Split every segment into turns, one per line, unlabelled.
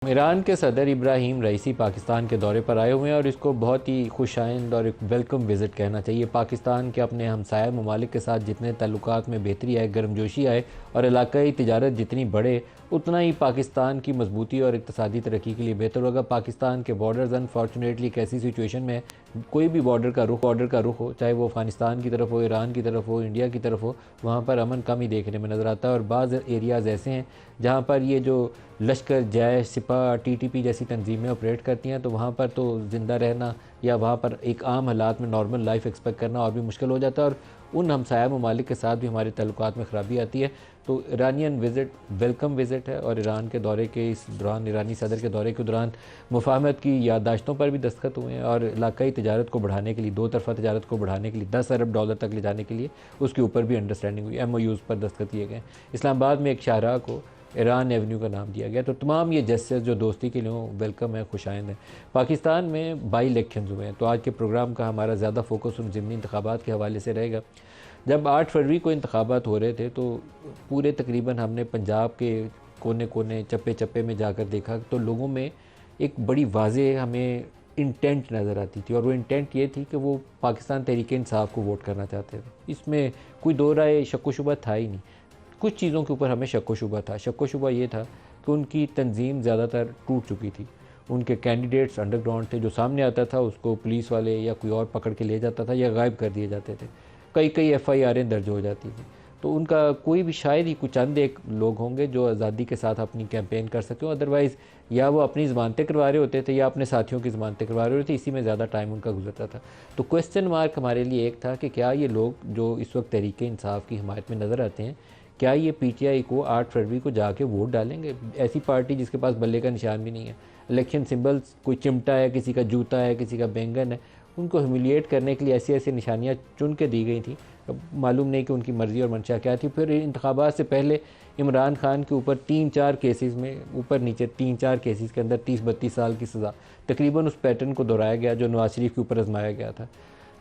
Iran के सदर इब्राहिम रईसी पाकिस्तान के दौरे पर आए हुए हैं और इसको बहुत ही खुशाइंद और एक वेलकम विज़िट कहना चाहिए। पाकिस्तान के अपने हमसाया ममालिक के साथ जितने ताल्लुकात में बेहतरी आए, गर्मजोशी आए और इलाकाई तिजारत जितनी बढ़े, उतना ही पाकिस्तान की मजबूती और इक़्तिसादी तरक्की के लिए बेहतर होगा। पाकिस्तान के बॉर्डर्स अनफॉर्चुनेटली एक ऐसी सिचुएशन में कोई भी बॉर्डर का रुख हो, चाहे वो अफ़गानिस्तान की तरफ हो, ईरान की तरफ हो, इंडिया की तरफ हो, वहाँ पर अमन कम ही देखने में नज़र आता है। और बाज़ एरियाज़ ऐसे हैं जहाँ पर ये जो लश्कर, जैश, सिपा, टीटीपी जैसी तंजीमें ऑपरेट करती हैं, तो वहाँ पर तो ज़िंदा रहना या वहाँ पर एक आम हालात में नॉर्मल लाइफ एक्सपेक्ट करना और भी मुश्किल हो जाता है। और उन हमसाया ममालिक के साथ भी हमारे तल्लुकात में ख़राबी आती है। तो ईरानियन विज़िट वेलकम विज़िट है और ईरान के दौरे के इस दौरान, ईरानी सदर के दौरे के दौरान मुफाहमत की याददाश्तों पर भी दस्तखत हुए हैं और इलाकाई तिजारत को बढ़ाने के लिए, दो तरफ़ा तिजारत को बढ़ाने के लिए, $10 अरब तक ले जाने के लिए उसके ऊपर भी अंडरस्टैंडिंग हुई। MOUs पर दस्तखत किए गए। इस्लामाबाद में एक शाहराह को ईरान एवेन्यू का नाम दिया गया। तो तमाम ये जेस्चर्स जो दोस्ती के लिए वेलकम है, खुशाइंद है। पाकिस्तान में बाई इलेक्शन हुए हैं, तो आज के प्रोग्राम का हमारा ज़्यादा फोकस उन ज़िमनी इंतखाबात के हवाले से रहेगा। जब 8 फरवरी को इंतखाबात हो रहे थे तो पूरे तकरीबन हमने पंजाब के कोने कोने, चप्पे चप्पे में जाकर देखा तो लोगों में एक बड़ी वाज़े हमें इंटेंट नज़र आती थी और वो इंटेंट ये थी कि वो पाकिस्तान तहरीक इंसाफ को वोट करना चाहते थे। इसमें कोई दो राय शक व शुबा था ही नहीं। कुछ चीज़ों के ऊपर हमें शक व शुबा था। शक व शुबा ये था कि उनकी तंजीम ज़्यादातर टूट चुकी थी। उनके कैंडिडेट्स अंडरग्राउंड थे, जो सामने आता था उसको पुलिस वाले या कोई और पकड़ के ले जाता था या गायब कर दिए जाते थे। कई FIRें दर्ज हो जाती थी। तो उनका कोई भी, शायद ही कुछ चंद एक लोग होंगे जो आज़ादी के साथ अपनी कैंपेन कर सकें। अदरवाइज़ या वो अपनी ज़मानतें करवा रहे होते थे या अपने साथियों की ज़मानतें करवा रहे होते थे। इसी में ज़्यादा टाइम उनका गुजरता था। तो क्वेश्चन मार्क हमारे लिए एक था कि क्या ये लोग जो इस वक्त तहरीक इंसाफ की हिमायत में नज़र आते हैं, क्या ये PTI को 8 फरवरी को जाके वोट डालेंगे? ऐसी पार्टी जिसके पास बल्ले का निशान भी नहीं है। इलेक्शन सिंबल्स, कोई चिमटा है, किसी का जूता है, किसी का बैंगन है, उनको ह्यूमिलिएट करने के लिए ऐसी ऐसी निशानियाँ चुन के दी गई थी। अब मालूम नहीं कि उनकी मर्ज़ी और मंशा क्या थी। फिर इंतखाबात से पहले इमरान खान के ऊपर 3-4 केसेस में, ऊपर नीचे 3-4 केसेस के अंदर 30-32 साल की सज़ा, तकरीबन उस पैटर्न को दोहराया गया जो नवाज शरीफ के ऊपर आजमाया गया था।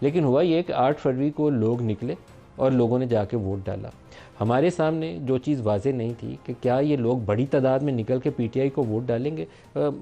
लेकिन हुआ ये कि 8 फरवरी को लोग निकले और लोगों ने जाके वोट डाला। हमारे सामने जो चीज़ वाज़े नहीं थी कि क्या ये लोग बड़ी तादाद में निकल के PTI को वोट डालेंगे।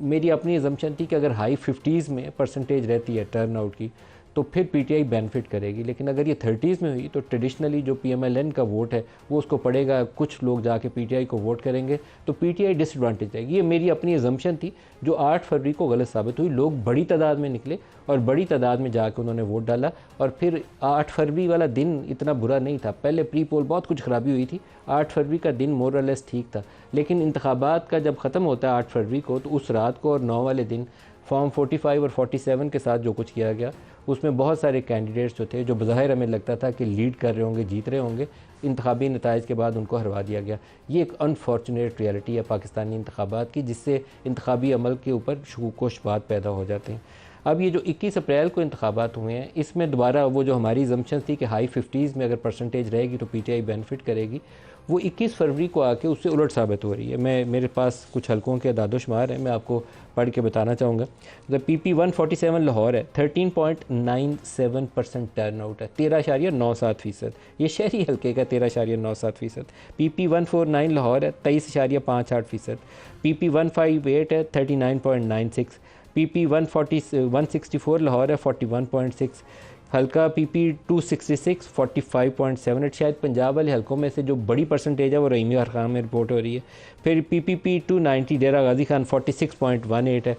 मेरी अपनी अजम्पशन थी कि अगर हाई 50s में परसेंटेज रहती है टर्न आउट की तो फिर PTI बेनिफिट करेगी। लेकिन अगर ये 30s में हुई तो ट्रेडिशनली जो PMLN का वोट है वो उसको पड़ेगा, कुछ लोग जाके PTI को वोट करेंगे, तो PTI डिसएडवांटेज जाएगी। ये मेरी अपनी अजम्पशन थी जो 8 फरवरी को गलत साबित हुई। लोग बड़ी तादाद में निकले और बड़ी तादाद में जाकर उन्होंने वोट डाला। और फिर 8 फरवरी वाला दिन इतना बुरा नहीं था। पहले प्री पोल बहुत कुछ ख़राबी हुई थी, 8 फरवरी का दिन मोर और लेस ठीक था। लेकिन इंतखाबात का जब ख़त्म होता है 8 फरवरी को, तो उस रात को और 9 वाले दिन फॉर्म 45 और 47 के साथ जो कुछ किया गया, उसमें बहुत सारे कैंडिडेट्स जो थे, जो बज़ाहिर हमें लगता था कि लीड कर रहे होंगे, जीत रहे होंगे, इंतखाबी नताइज के बाद उनको हरवा दिया गया। ये एक अनफॉर्चुनेट रियलिटी है पाकिस्तानी इंतखाबात की, जिससे इंतखाबी अमल के ऊपर शकूक व शुबहात पैदा हो जाते हैं। अब ये जो 21 अप्रैल को इंतखाबात हुए हैं, इसमें दोबारा वो जो हमारी ज़म्पशन थी कि हाई 50s में अगर परसेंटेज रहेगी तो PTI बेनिफिट करेगी, वो 21 फरवरी को आके उससे उलट साबित हो रही है। मेरे पास कुछ हलकों के दादोशुमार हैं, मैं आपको पढ़ के बताना चाहूँगा। द PP 147 लाहौर है, 13.97% टर्न आउट है, 13.97%। ये शहरी हल्के का 13.97%। PP 149 लाहौर है, 23.58%। PP 158 है, 39.96। PP 164 लाहौर है, 41.6। हल्का PP 266 45.78। शायद पंजाब वाले हल्कों में से जो बड़ी परसेंटेज है वो रहीमी खान में रिपोर्ट हो रही है। फिर PPP 290 डेरा गाजी खान 46.18 है।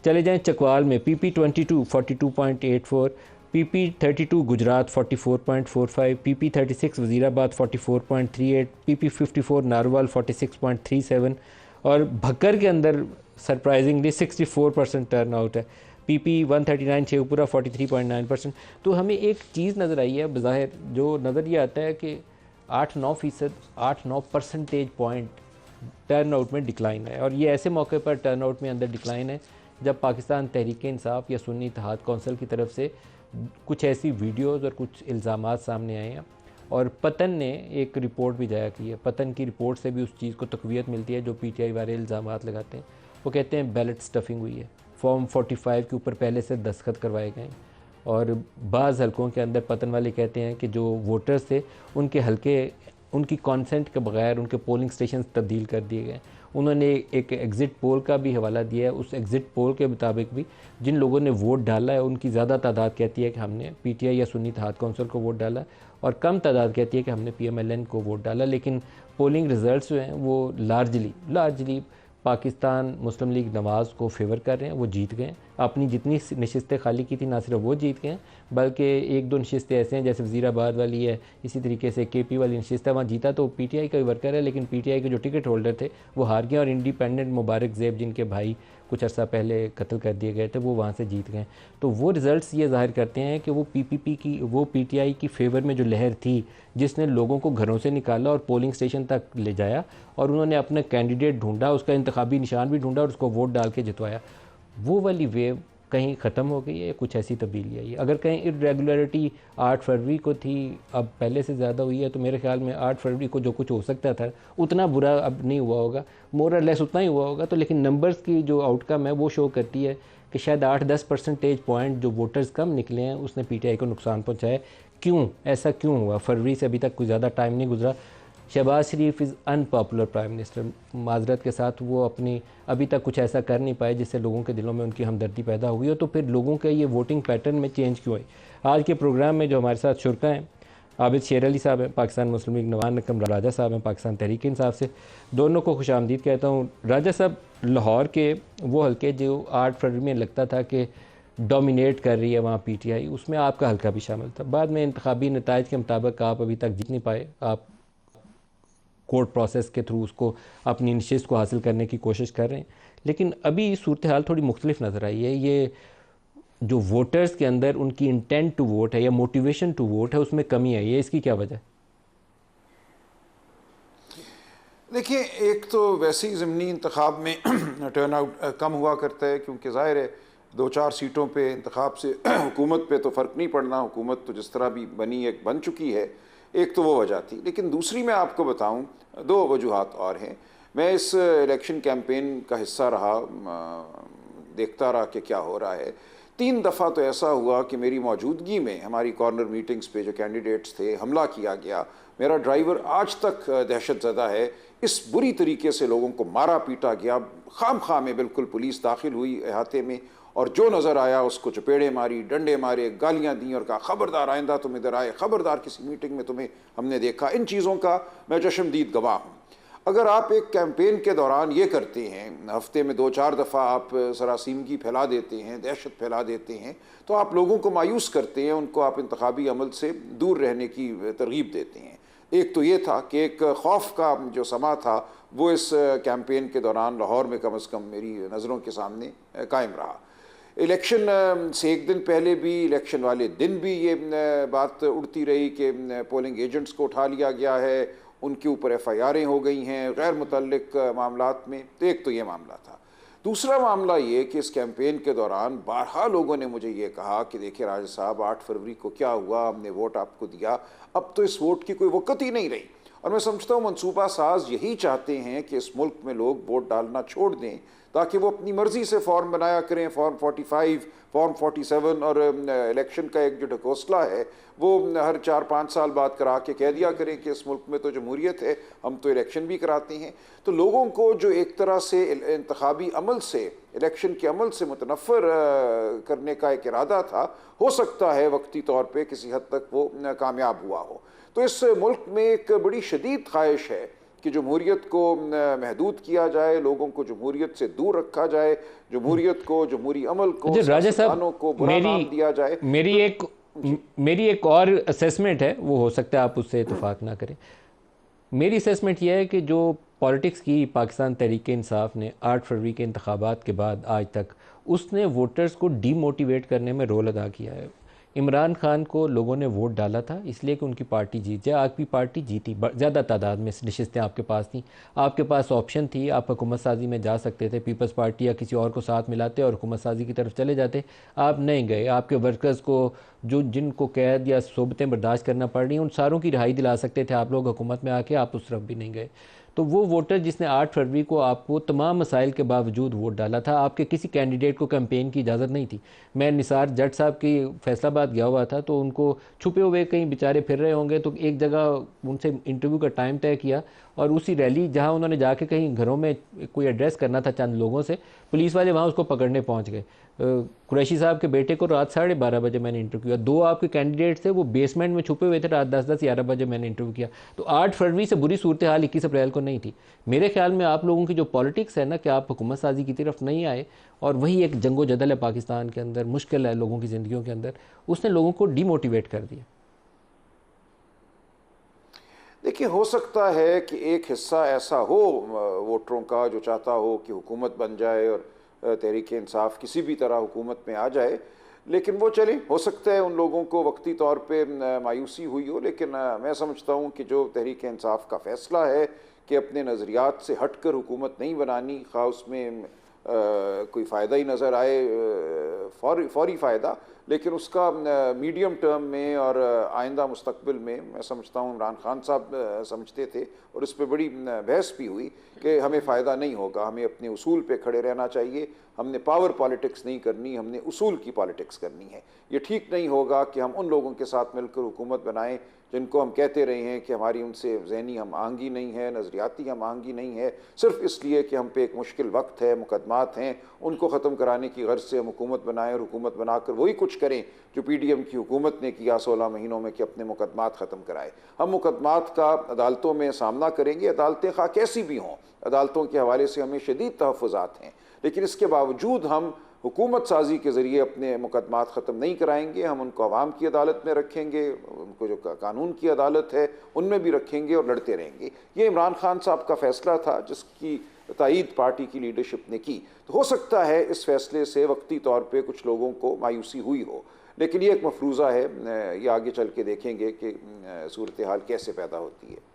चले जाएं चकवाल में, PP 22 42.84, PP 32 Gujarat 44.45, PP 36 Wazirabad 44.38, PP 54 narwhal 46.37 और भक्कर के अंदर सरप्राइजिंगली 64% टर्न आउट है। PP 139 शेखपुरा 43.9%। तो हमें एक चीज़ नज़र आई है बज़ाहिर, जो नज़र ये आता है कि 8-9 परसेंटेज पॉइंट टर्न आउट में डिक्लाइन है। और ये ऐसे मौके पर टर्न आउट में अंदर डिक्लाइन है जब पाकिस्तान तहरीक इंसाफ या सुन्नी इत्तेहाद कौंसिल की तरफ से कुछ ऐसी वीडियोज़ और कुछ इल्ज़ामात सामने आए हैं। और पतन ने एक रिपोर्ट भी जाया की है। पतन की रिपोर्ट से भी उस चीज़ को तक़वियत मिलती है जो PTI वाले इल्ज़ामात लगाते हैं। वो कहते हैं बैलेट स्टफिंग हुई है, फॉर्म 45 के ऊपर पहले से दस्तखत करवाए गए। और बाज़ हलकों के अंदर पतन वाले कहते हैं कि जो वोटर्स थे उनके हलके उनकी कॉन्सेंट के बगैर उनके पोलिंग स्टेशन तब्दील कर दिए गए। उन्होंने एक एग्ज़िट पोल का भी हवाला दिया है। उस एग्ज़िट पोल के मुताबिक भी जिन लोगों ने वोट डाला है उनकी ज़्यादा तादाद कहती है कि हमने पीटीआई या सुन्नी इत्तेहाद कौंसिल को वोट डाला, और कम तादाद कहती है कि हमने पीएमएलएन को वोट डाला। लेकिन पोलिंग रिज़ल्ट्स जो हैं वो लार्जली पाकिस्तान मुस्लिम लीग नवाज़ को फेवर कर रहे हैं। वो जीत गए, अपनी जितनी नशिस्तें खाली की थी ना सिर्फ वो जीत गए, बल्कि एक दो नशिस्तें ऐसे हैं जैसे वज़ीराबाद वाली है, इसी तरीके से केपी वाली नशिस्त है, वहाँ जीता तो पीटीआई का ही वर्कर है, लेकिन पीटीआई के जो टिकट होल्डर थे वो हार गए, और इंडिपेंडेंट मुबारक ज़ेब जिनके भाई कुछ अर्सा पहले कत्ल कर दिए गए थे वो वहाँ से जीत गए। तो वो रिज़ल्ट्स ये ज़ाहिर करते हैं कि वो पीपीपी की, वो पीटीआई की फेवर में जो लहर थी जिसने लोगों को घरों से निकाला और पोलिंग स्टेशन तक ले जाया, और उन्होंने अपना कैंडिडेट ढूंढा, उसका इंतखाबी निशान भी ढूंढा और उसको वोट डाल के जितवाया, वो वाली वेव कहीं ख़त्म हो गई है, कुछ ऐसी तब्दीली आई है। अगर कहीं इरेगुलरिटी 8 फरवरी को थी, अब पहले से ज़्यादा हुई है, तो मेरे ख्याल में 8 फरवरी को जो कुछ हो सकता था उतना बुरा अब नहीं हुआ होगा, मोर और लेस उतना ही हुआ होगा। तो लेकिन नंबर्स की जो आउटकम है वो शो करती है कि शायद 8-10 परसेंटेज पॉइंट जो वोटर्स कम निकले हैं उसने पीटीआई को नुकसान पहुँचाया। क्यों ऐसा क्यों हुआ? फरवरी से अभी तक कोई ज़्यादा टाइम नहीं गुजरा। शहबाज शरीफ इज़ अनपॉपुलर प्राइम मिनिस्टर, माजरत के साथ वो अपनी अभी तक कुछ ऐसा कर नहीं पाए जिससे लोगों के दिलों में उनकी हमदर्दी पैदा हुई हो। तो फिर लोगों के ये वोटिंग पैटर्न में चेंज क्यों आई? आज के प्रोग्राम में जो हमारे साथ शुरका हैं, आबिद शेर अली साहब हैं पाकिस्तान मुस्लिम लीग नवान नकम, राजा साहब हैं पाकिस्तान तहरीक इंसाफ से, दोनों को खुश आमदीद कहता हूँ। राजा साहब, लाहौर के वो हल्के जो 8 फरवरी में लगता था कि डोमिनेट कर रही है वहाँ पीटीआई, उसमें आपका हल्का भी शामिल था। बाद में इंतखाबी नताइज के मुताबिक आप अभी तक जीत नहीं पाए, आप कोर्ट प्रोसेस के थ्रू उसको अपनी नशिस्त को हासिल करने की कोशिश कर रहे हैं, लेकिन अभी सूरत हाल थोड़ी मुख्तलिफ नज़र आई है। ये जो वोटर्स के अंदर उनकी इंटेंट टू वोट है या मोटिवेशन टू वोट है उसमें कमी आई है, इसकी क्या वजह है?
देखिए, एक तो वैसे ही ज़मीनी इंतखाब में टर्न आउट कम हुआ करता है, क्योंकि ज़ाहिर है 2-4 सीटों पे इंतखाब से हुकूमत पे तो फ़र्क नहीं पड़ना, हुकूमत तो जिस तरह भी बनी एक बन चुकी है। एक तो वो वजह थी, लेकिन दूसरी मैं आपको बताऊं, 2 वजूहात और हैं। मैं इस इलेक्शन कैंपेन का हिस्सा रहा, देखता रहा कि क्या हो रहा है। 3 दफ़ा तो ऐसा हुआ कि मेरी मौजूदगी में हमारी कॉर्नर मीटिंग्स पे जो कैंडिडेट्स थे हमला किया गया। मेरा ड्राइवर आज तक दहशत ज़दा है, इस बुरी तरीके से लोगों को मारा पीटा गया, खाम खा में बिल्कुल पुलिस दाखिल हुई अहाते में, और जो नज़र आया उसको चपेड़े मारी, डंडे मारे, गालियां दी और कहा खबरदार आइंदा तुम इधर आए, खबरदार किसी मीटिंग में तुम्हें हमने देखा। इन चीज़ों का मैं चश्मदीद गवाह हूँ। अगर आप एक कैंपेन के दौरान ये करते हैं, हफ्ते में 2-4 दफ़ा आप सरासीमगी फैला देते हैं, दहशत फैला देते हैं, तो आप लोगों को मायूस करते हैं, उनको आप इंतखाबी अमल से दूर रहने की तरगीब देते हैं। एक तो ये था कि एक खौफ का जो समा था वो इस कैंपेन के दौरान लाहौर में कम अज़ कम मेरी नज़रों के सामने कायम रहा। इलेक्शन से एक दिन पहले भी, इलेक्शन वाले दिन भी ये बात उड़ती रही कि पोलिंग एजेंट्स को उठा लिया गया है, उनके ऊपर FIR'ें हो गई हैं गैर मुतल्लिक मामलात में। तो एक तो ये मामला था। दूसरा मामला ये कि इस कैंपेन के दौरान बारहा लोगों ने मुझे ये कहा कि देखिए राजा साहब, 8 फरवरी को क्या हुआ, हमने वोट आपको दिया, अब तो इस वोट की कोई वक़्त ही नहीं रही। और मैं समझता हूँ मनसूबा साज यही चाहते हैं कि इस मुल्क में लोग वोट डालना छोड़ दें, ताकि वो अपनी मर्ज़ी से फॉर्म बनाया करें, फॉर्म 45, फॉर्म 47, और इलेक्शन का एक जो ढकोसला है वो हर 4-5 साल बाद करा के कह दिया करें कि इस मुल्क में तो जमहूरियत है, हम तो इलेक्शन भी कराते हैं। तो लोगों को जो एक तरह से इंतखाबी अमल से, इलेक्शन के अमल से मुतनफ़र करने का एक इरादा था, हो सकता है वक्ती तौर पर किसी हद तक वो कामयाब हुआ हो। तो इस मुल्क में एक बड़ी शदीद ख्वाहिश है कि जमहूरियत को महदूद किया जाए, लोगों को जमहूरियत से दूर रखा जाए, जमहूरियत को, जमहूरी अमल को, सियासतदानों को बुरा नाम दिया जाए।
मेरी एक और असेसमेंट है, वो हो सकता है आप उससे इत्तेफाक ना करें। मेरी असेसमेंट यह है कि जो पॉलिटिक्स की पाकिस्तान तहरीक इंसाफ ने 8 फरवरी के इंतखाबात के बाद आज तक, उसने वोटर्स को डीमोटिवेट करने में रोल अदा किया है। इमरान खान को लोगों ने वोट डाला था इसलिए कि उनकी पार्टी जीत जाए। आपकी पार्टी जीती, ज़्यादा तादाद में नशिस्तें आपके पास थी, आपके पास ऑप्शन थी, आप हुकूमत साजी में जा सकते थे, पीपल्स पार्टी या किसी और को साथ मिलाते और हुकूमत साजी की तरफ चले जाते। आप नहीं गए। आपके वर्कर्स को, जो जिनको कैद या सोबतें बर्दाश्त करना पड़ रही हैं, उन सारों की रिहाई दिला सकते थे आप लोग हुकूमत में आके, आप उस तरफ भी नहीं गए। तो वो वोटर जिसने 8 फरवरी को आपको तमाम मसाइल के बावजूद वोट डाला था, आपके किसी कैंडिडेट को कैंपेन की इजाज़त नहीं थी। मैं निसार जट साहब की फैसलाबाद गया हुआ था, तो उनको छुपे हुए कहीं बेचारे फिर रहे होंगे, तो एक जगह उनसे इंटरव्यू का टाइम तय किया और उसी रैली जहां उन्होंने जाके कहीं घरों में कोई एड्रेस करना था चंद लोगों से, पुलिस वाले वहां उसको पकड़ने पहुंच गए। कुरैशी साहब के बेटे को रात 12:30 मैंने इंटरव्यू किया। 2 आपके कैंडिडेट थे वो बेसमेंट में छुपे हुए थे, रात 10-11 बजे मैंने इंटरव्यू किया। तो 8 फरवरी से बुरी सूरत हाल 21 अप्रैल को नहीं थी। मेरे ख्याल में आप लोगों की जो पॉलिटिक्स है ना, कि आप हुकूमत साजी की तरफ नहीं आए और वही एक जंगो जदल है पाकिस्तान के अंदर, मुश्किल है लोगों की ज़िंदगियों के अंदर, उसने लोगों को डीमोटिवेट कर दिया।
देखिए, हो सकता है कि एक हिस्सा ऐसा हो वोटरों का जो चाहता हो कि हुकूमत बन जाए और तहरीक इंसाफ किसी भी तरह हुकूमत में आ जाए, लेकिन वो चले, हो सकता है उन लोगों को वक्ती तौर पे मायूसी हुई हो, लेकिन मैं समझता हूँ कि जो तहरीक इंसाफ का फ़ैसला है कि अपने नज़रियात से हट कर हुकूमत नहीं बनानी, खा उसमें कोई फ़ायदा ही नज़र आए, फौरी फ़ायदा, लेकिन उसका मीडियम टर्म में और आइंदा मुस्तकबिल में मैं समझता हूँ इमरान खान साहब समझते थे और इस पर बड़ी बहस भी हुई कि हमें फ़ायदा नहीं होगा, हमें अपने उसूल पे खड़े रहना चाहिए, हमने पावर पॉलिटिक्स नहीं करनी, हमने उसूल की पॉलिटिक्स करनी है। ये ठीक नहीं होगा कि हम उन लोगों के साथ मिलकर हुकूमत बनाएं जिनको हम कहते रहे हैं कि हमारी उनसे जहनी हम आहंगी नहीं है, नज़रियाती हम आहंगी नहीं है, सिर्फ इसलिए कि हम पे एक मुश्किल वक्त है, मुकदमात हैं, उनको ख़त्म कराने की गर्ज से हम हुकूमत बनाएं और हुकूमत बनाकर वही कुछ करें जो PDM की हुकूमत ने किया 16 महीनों में कि अपने मुकदमात ख़त्म कराए। हम मुकदमात का अदालतों में सामना करेंगे, अदालतें खा कैसी भी हों, अदालतों के हवाले से हमें शदीद तहफ़्फ़ुज़ात हैं, लेकिन इसके बावजूद हम हुकूमत साजी के ज़रिए अपने मुकदमात ख़त्म नहीं कराएंगे। हम उनको अवाम की अदालत में रखेंगे, उनको जो कानून की अदालत है उनमें भी रखेंगे और लड़ते रहेंगे। ये इमरान खान साहब का फ़ैसला था जिसकी तायीद पार्टी की लीडरशिप ने की। तो हो सकता है इस फैसले से वक्ती तौर पर कुछ लोगों को मायूसी हुई हो, लेकिन ये एक मफरूज़ा है, ये आगे चल के देखेंगे कि सूरत हाल कैसे पैदा होती है।